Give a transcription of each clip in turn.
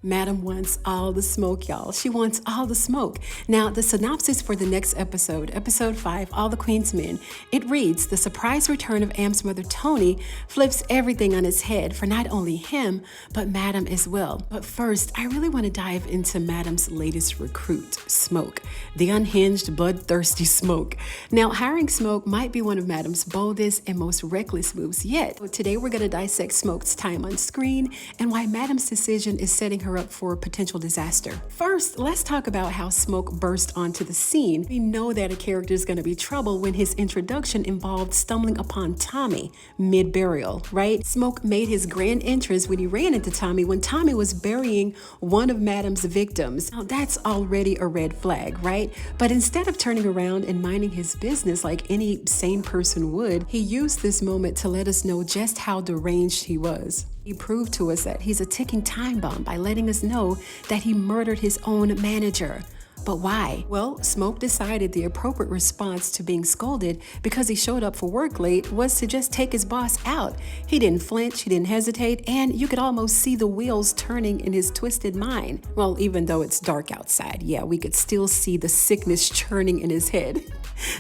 Madam wants all the smoke, y'all. She wants all the smoke. Now, the synopsis for the next episode, episode 5, All the Queen's Men, it reads, the surprise return of Am's mother, Tony, flips everything on its head for not only him, but Madam as well. But first, I really want to dive into Madam's latest recruit, Smoke, the unhinged, bloodthirsty Smoke. Now, hiring Smoke might be one of Madam's boldest and most reckless moves yet. So today, we're going to dissect Smoke's time on screen and why Madam's decision is setting her up for a potential disaster. First, let's talk about how Smoke burst onto the scene. We know that a character is going to be trouble when his introduction involved stumbling upon Tommy mid-burial, right? Smoke made his grand entrance when he ran into Tommy when Tommy was burying one of Madam's victims. Now, that's already a red flag, right? But instead of turning around and minding his business like any sane person would, he used this moment to let us know just how deranged he was. He proved to us that he's a ticking time bomb by letting us know that he murdered his own manager. But why? Well, Smoke decided the appropriate response to being scolded because he showed up for work late was to just take his boss out. He didn't flinch, he didn't hesitate, and you could almost see the wheels turning in his twisted mind. Well, even though it's dark outside, yeah, we could still see the sickness churning in his head.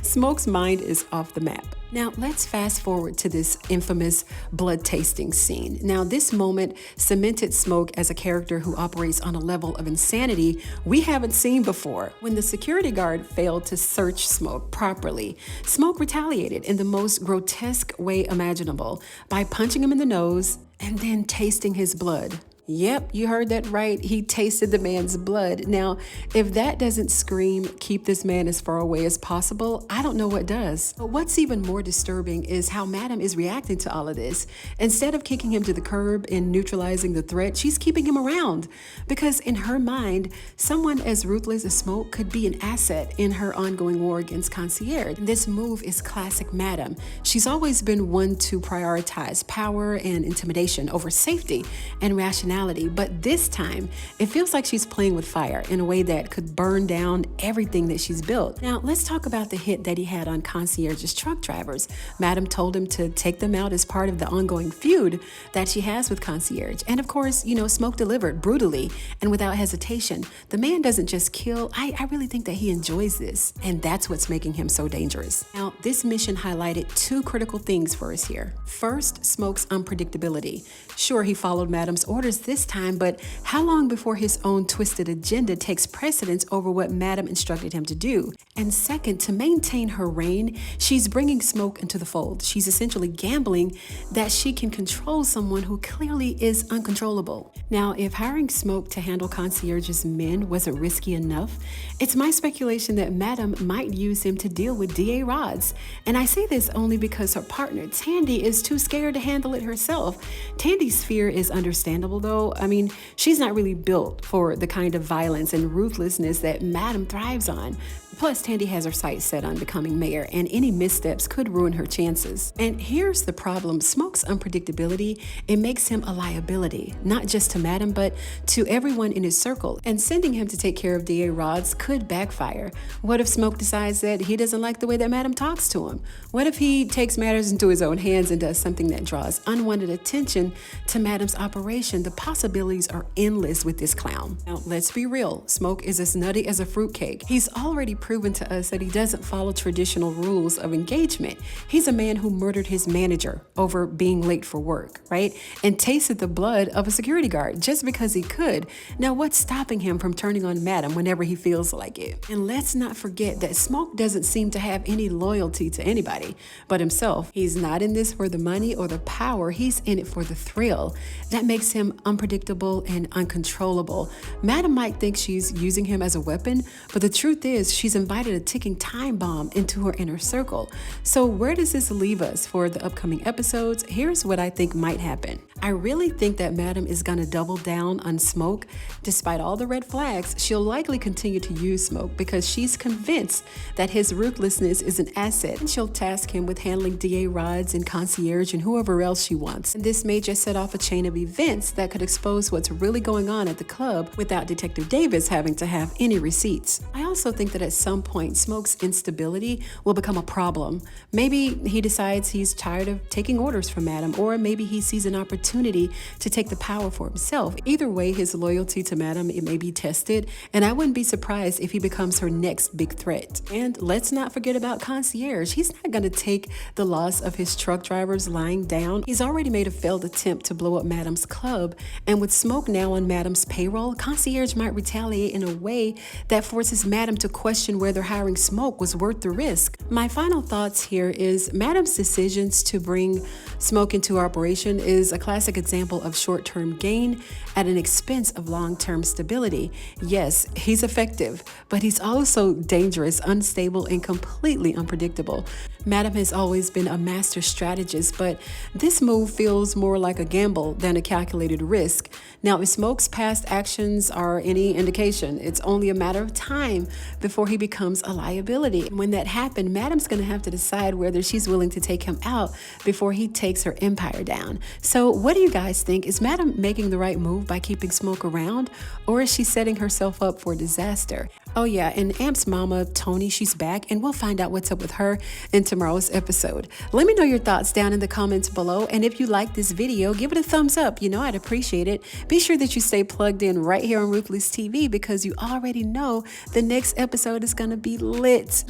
Smoke's mind is off the map. Now, let's fast forward to this infamous blood tasting scene. Now, this moment cemented Smoke as a character who operates on a level of insanity we haven't seen before. When the security guard failed to search Smoke properly, Smoke retaliated in the most grotesque way imaginable by punching him in the nose and then tasting his blood. Yep, you heard that right. He tasted the man's blood. Now, if that doesn't scream, keep this man as far away as possible, I don't know what does. But what's even more disturbing is how Madam is reacting to all of this. Instead of kicking him to the curb and neutralizing the threat, she's keeping him around. Because in her mind, someone as ruthless as Smoke could be an asset in her ongoing war against Concierge. And this move is classic Madam. She's always been one to prioritize power and intimidation over safety and rationality. But this time, it feels like she's playing with fire in a way that could burn down everything that she's built. Now, let's talk about the hit that he had on Concierge's truck drivers. Madam told him to take them out as part of the ongoing feud that she has with Concierge. And of course, Smoke delivered brutally and without hesitation. The man doesn't just kill. I really think that he enjoys this. And that's what's making him so dangerous. Now, this mission highlighted two critical things for us here. First, Smoke's unpredictability. Sure, he followed Madam's orders this time, but how long before his own twisted agenda takes precedence over what Madam instructed him to do? And second, to maintain her reign, she's bringing Smoke into the fold. She's essentially gambling that she can control someone who clearly is uncontrollable. Now, if hiring Smoke to handle Concierge's men wasn't risky enough, it's my speculation that Madam might use him to deal with DA Rods. And I say this only because her partner, Tandy, is too scared to handle it herself. Tandy's fear is understandable, though. I mean, she's not really built for the kind of violence and ruthlessness that Madam thrives on. Plus, Tandy has her sights set on becoming mayor, and any missteps could ruin her chances. And here's the problem. Smoke's unpredictability, it makes him a liability, not just to Madam, but to everyone in his circle. And sending him to take care of DA Rods could backfire. What if Smoke decides that he doesn't like the way that Madam talks to him? What if he takes matters into his own hands and does something that draws unwanted attention to Madam's operation? The possibilities are endless with this clown. Now, let's be real. Smoke is as nutty as a fruitcake. He's already proven to us that he doesn't follow traditional rules of engagement. He's a man who murdered his manager over being late for work, right? And tasted the blood of a security guard just because he could. Now, what's stopping him from turning on Madam whenever he feels like it? And let's not forget that Smoke doesn't seem to have any loyalty to anybody but himself. He's not in this for the money or the power. He's in it for the thrill. That makes him unpredictable and uncontrollable. Madam might think she's using him as a weapon, but the truth is she's invited a ticking time bomb into her inner circle. So where does this leave us for the upcoming episodes? Here's what I think might happen. I really think that Madam is going to double down on Smoke. Despite all the red flags, she'll likely continue to use Smoke because she's convinced that his ruthlessness is an asset, and she'll task him with handling DA Rods and Concierge and whoever else she wants. And this may just set off a chain of events that could expose what's really going on at the club without Detective Davis having to have any receipts. I also think that at some point, Smoke's instability will become a problem. Maybe he decides he's tired of taking orders from Madam, or maybe he sees an opportunity to take the power for himself. Either way, his loyalty to Madam, it may be tested, and I wouldn't be surprised if he becomes her next big threat. And let's not forget about Concierge. He's not going to take the loss of his truck drivers lying down. He's already made a failed attempt to blow up Madam's club, and with Smoke now on Madam's payroll, Concierge might retaliate in a way that forces Madam to question whether hiring Smoke was worth the risk. My final thoughts here is Madam's decisions to bring Smoke into operation is a classic example of short-term gain at an expense of long-term stability. Yes, he's effective, but he's also dangerous, unstable, and completely unpredictable. Madam has always been a master strategist, but this move feels more like a gamble than a calculated risk. Now, if Smoke's past actions are any indication, it's only a matter of time before he becomes a liability. When that happens, Madam's going to have to decide whether she's willing to take him out before he takes her empire down. So what do you guys think? Is Madam making the right move by keeping Smoke around, or is she setting herself up for disaster? Oh yeah, and Amp's mama, Tony, she's back, and we'll find out what's up with her in tomorrow's episode. Let me know your thoughts down in the comments below, and if you like this video, give it a thumbs up. You know I'd appreciate it. Be sure that you stay plugged in right here on Ruthless TV, because you already know the next episode is going to be lit.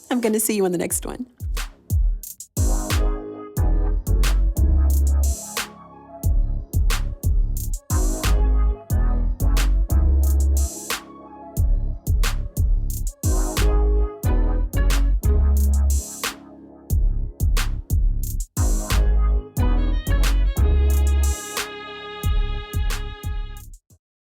I'm going to see you on the next one.